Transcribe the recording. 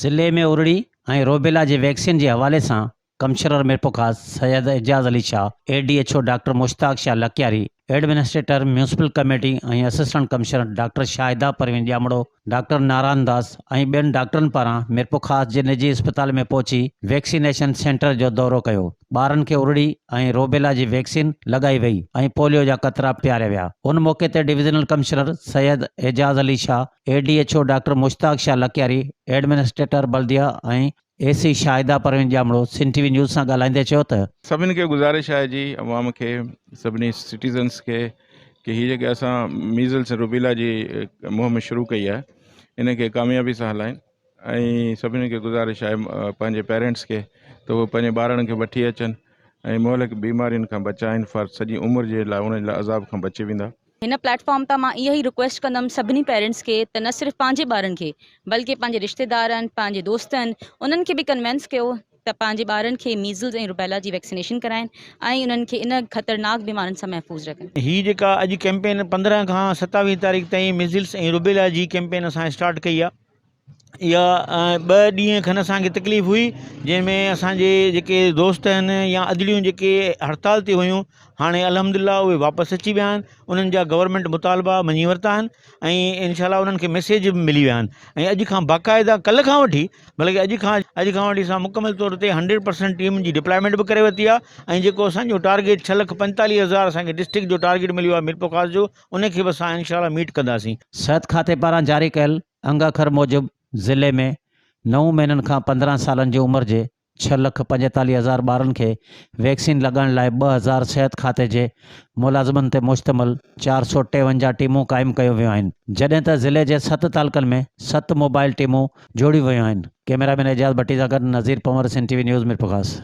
ज़िले में उरड़ी ऐं रोबेला जी वैक्सीन जे हवाले सां commissioner Mirpurkhas Syed Ejaz Ali Shah, ADHO doctor Mushtaq Shah Lakyari, administrator municipal committee ऐं assistant commissioner doctor Shahida Parveen Jamro, doctor Narayan Das ऐं ॿियनि डॉक्टरनि पारां मिरपुखास जे निजी अस्पताल में पहुची वैक्सीनेशन सेंटर जो दौरो कयो। ॿारनि खे उरड़ी ऐं रोबेला जी वैक्सीन लॻाई वई ऐं पोलियो जा कतरा पियारिया विया। उन मौक़े ते divisional commissioner Syed Ejaz Ali Shah, ADHO doctor Mushtaq Shah Lakyari, administrator बल्दिया ऐं AC Shahida Parveen Jamro Sindh TV news सां ॻाल्हाईंदे चयो त सभिनी खे गुज़ारिश आहे जी अवाम खे, सभिनी सिटीज़न्स खे कि हीअ जेके असां मीज़ल्स रुबीला जी मुहिम शुरू कई आहे इन खे कामयाबी सां हलाइनि ऐं सभिनी खे गुज़ारिश आहे पंहिंजे पेरेंट्स खे त उहे पंहिंजे ॿारनि खे वठी अचनि ऐं मुहलिक बीमारियुनि खां बचाइनि फॉर सॼी उमिरि जे लाइ, उन लाइ अज़ाब खां बची वेंदा। हिन प्लेटफॉर्म तां मां इहा ई रिक्वेस्ट कंदमि सभिनी पेरेंट्स खे त न सिर्फ़ु पंहिंजे ॿारनि खे बल्कि पंहिंजे रिश्तेदारनि, पंहिंजे दोस्तनि, उन्हनि खे बि कन्विंस कयो त पंहिंजे ॿारनि खे मीज़ल्स ऐं रुबेला जी वैक्सीनेशन कराइनि ऐं उन्हनि खे इन ख़तरनाक बीमारियुनि सां महफ़ूज़ रखनि। ही जेका अॼु कैंपेन 15 खां 27 तारीख़ ताईं मीज़ल्स ऐं रुबेला जी कैंपेन असां स्टार्ट कई आहे। इहा 2 ॾींहं खनि असांखे तकलीफ़ हुई, जंहिंमें असांजे जेके दोस्त आहिनि या अदलियूं जेके हड़ताल ते हुयूं, हाणे अल्हम्दुलिल्लाह उहे वापसि अची विया आहिनि। उन्हनि जा गवर्नमेंट मुतालबा मञी वरिता आहिनि ऐं इंशाअल्लाह उन्हनि खे मैसेज बि मिली विया आहिनि ऐं अॼु खां बाक़ाइदा कल्ह खां वठी बल्कि अॼु खां वठी असां मुकमल तौर ते 100% टीम जी डिप्लॉयमेंट बि करे वरिती आहे ऐं जेको असांजो टारगेट 6,45,000 असांखे डिस्ट्रिक्ट जो टारगेट मिलियो आहे मिरपुखास जो, उनखे बि असां इंशाअल्लाह मीट कंदासीं। सिहत खाते पारां जारी कयल अंग अखर मूजिबि ज़िले में 9 महीननि खां 15 सालनि जी उमिरि जे 6,45,000 ॿारनि खे वैक्सीन लॻाइण लाइ 2000 सिहत खाते जे मुलाज़िमनि ते मुश्तमिल 453 टीमूं क़ाइमु कयूं वियूं आहिनि, जॾहिं त ज़िले जे 7 तालुकनि में 7 मोबाइल टीमूं जोड़ियूं वियूं आहिनि। कैमरामैन एजाज़ भट्टी सां गॾु नज़ीर पंवर, सिंध TV न्यूज़ मिरपुखास।